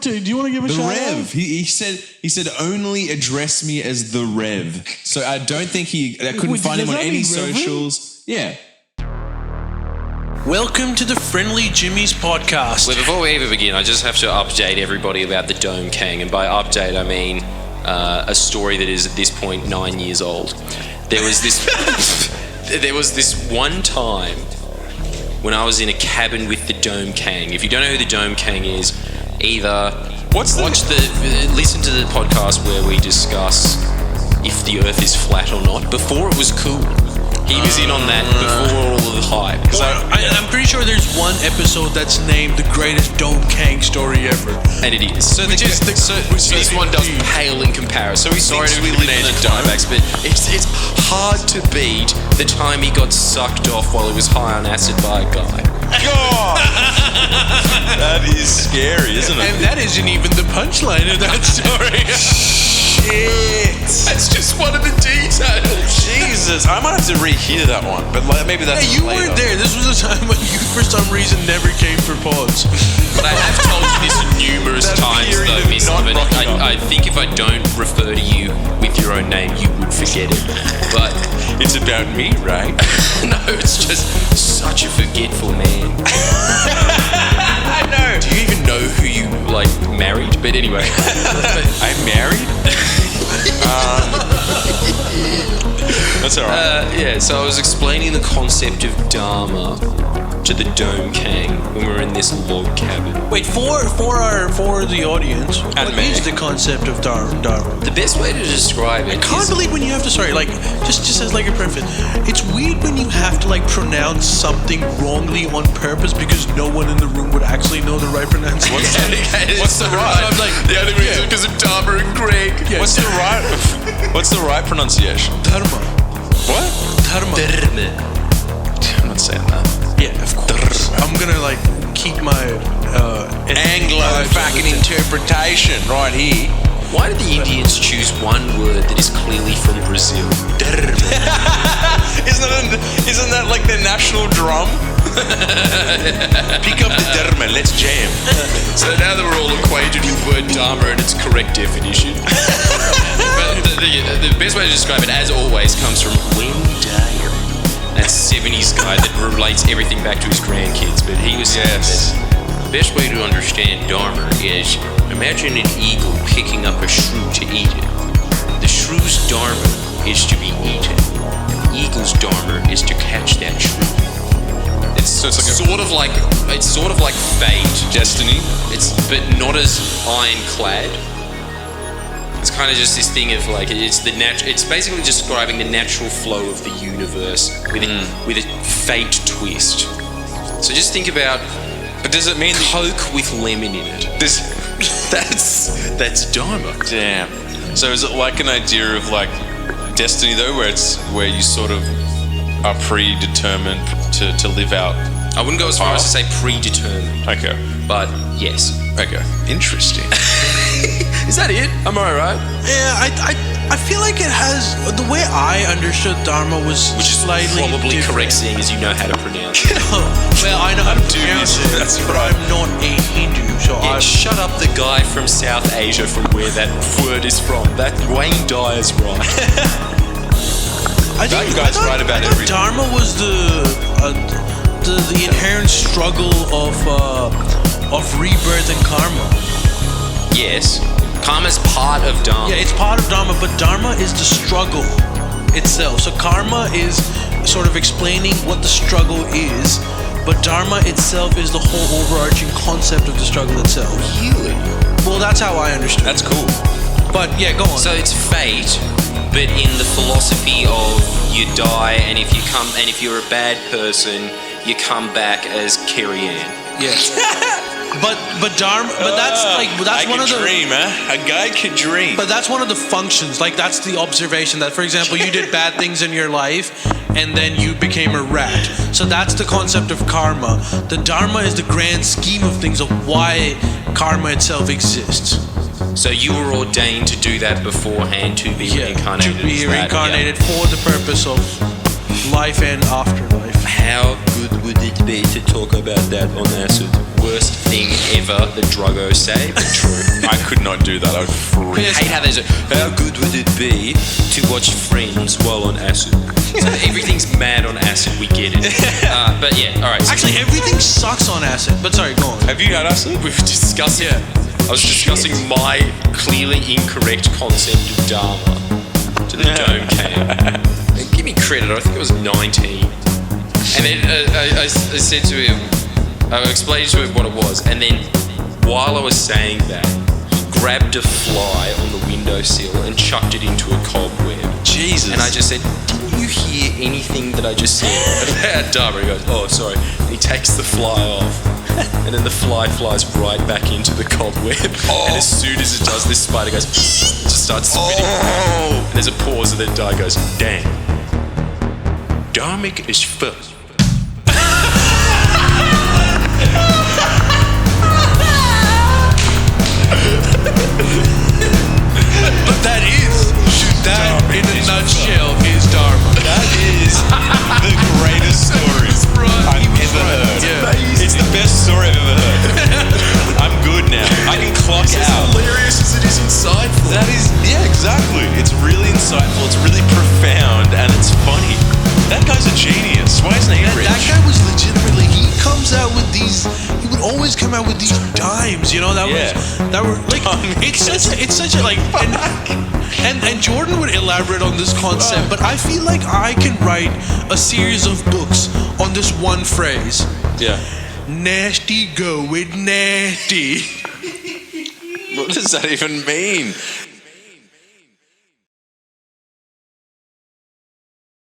Do you want to give a shout Rev. out? He said only address me as the Rev. So I don't think I couldn't find him on any socials. Yeah. Welcome to the Friendly Jimmy's podcast. Well, before we even begin, I just have to update everybody about the Dome King. And by update, I mean a story that is at this point 9 years old. There was this one time when I was in a cabin with the Dome King. If you don't know who the Dome King is, either listen to the podcast where we discuss if the Earth is flat or not. Before it was cool. He was in on that before all of the hype. I'm pretty sure there's one episode that's named the greatest Dome King story ever. And it is. So this one does pale in comparison. Sorry to live in the Darmic, but it's hard to beat the time he got sucked off while he was high on acid by a guy. God! That is scary, isn't it? And that isn't even the punchline of that story. Shit! That's just one of the details. Jesus, I might have to rehear that one, but maybe that's you later. weren't there. This was a time when you, for some reason, never came for pause. But I have told you this numerous times, though, Mislav, and I think if I don't refer to you with your own name, you would forget it. But it's about me, right? No, it's just such a forgetful man. I know. Do you even know who you, married? But anyway. I'm married? That's alright. So I was explaining the concept of Dharma to the Dome King when we were in this log cabin. Wait, for the audience, what is the concept of Dharma? The best way to describe it I can't believe when you have to, just as like a preface, it's weird when you have to pronounce something wrongly on purpose because no one in the room would actually know the right pronunciation. What's the right? I'm the only reason because of Dharma and Greg. Yeah. What's the right pronunciation? Dharma. What? Dharma. I'm not saying that. Yeah, of course. I'm gonna keep my Anglo fucking interpretation right here. Why did the Indians choose one word that is clearly from Brazil? Isn't that like their national drum? Pick up the dharma, let's jam. So now that we're all acquainted with word Dharma and its correct definition. But the best way to describe it, as always, comes from Wayne Dyer. That 70s guy that relates everything back to his grandkids. But he was saying that the best way to understand Dharma is imagine an eagle picking up a shrew to eat it. The shrew's Dharma is to be eaten. The eagle's Dharma is to catch that shrew. It's sort of like fate, destiny. But not as ironclad. It's kind of just this thing of it's basically describing the natural flow of the universe with a fate twist. So just think about. But does it mean Coke with lemon in it? That's Dharma. Damn. So is it like an idea of destiny though, where you sort of are predetermined to live out? I wouldn't go as far as to say predetermined. Okay. But yes. Okay. Interesting. Is that it? Am I right? Yeah, I feel like it has the way I understood Dharma was slightly probably different. correct, seeing as you know how to pronounce it. Well, I know how to pronounce it, that's but right. I'm not a Hindu, so Shut up, the guy from South Asia from where that word is from. That Wayne Dyer's right. I think you guys right about everything. Dharma was the inherent struggle of rebirth and karma. Yes. Karma's part of Dharma. Yeah, it's part of Dharma, but Dharma is the struggle itself. So karma is sort of explaining what the struggle is, but Dharma itself is the whole overarching concept of the struggle itself. Really? Well, that's how I understood. That's cool. But yeah, go on. So it's fate, but in the philosophy of you die, and if you're a bad person, you come back as Carrie Ann. Yes. But Dharma, that's one of the dream, huh? A guy could dream. But that's one of the functions. That's the observation that, for example, you did bad things in your life, and then you became a rat. So that's the concept of karma. The Dharma is the grand scheme of things of why karma itself exists. So you were ordained to do that beforehand, to be reincarnated. To be reincarnated for the purpose of life and afterlife. How good would it be to talk about that on acid? Worst thing ever, the druggo say, but true. not do that. I would freak. I hate how there's how good would it be to watch Friends while on acid? So everything's mad on acid, we get it. But yeah, alright. So Actually, everything sucks on acid. But sorry, go on. Have you had acid? we were discussing. I was discussing my clearly incorrect concept of Dharma to the dome camp. And give me credit, I think I was 19. And then I said to him, I explained to him what it was, and then while I was saying that, he grabbed a fly on the windowsill and chucked it into a cobweb. Jesus. And I just said, didn't you hear anything that I just said about Darmic? He goes, oh, sorry. And he takes the fly off. And then the fly flies right back into the cobweb. And as soon as it does, this spider goes, just starts spinning. And there's a pause, and then Dar goes, damn. Darmic is fucked. But that in a nutshell is Dharma. That is the greatest story I've ever heard. Yeah. It's the best story I've ever heard. I'm good now. I can clock out. hilarious as it is insightful. That is, yeah, exactly. It's really insightful. It's really profound, and it's funny. That guy's a genius. Why isn't he rich? That guy was legitimately. He comes out with these. He would always come out with these dimes. You know that were like. It's such a like. And Jordan would elaborate on this concept, but I feel like I can write a series of books on this one phrase. Yeah. Nasty go with nasty. What does that even mean?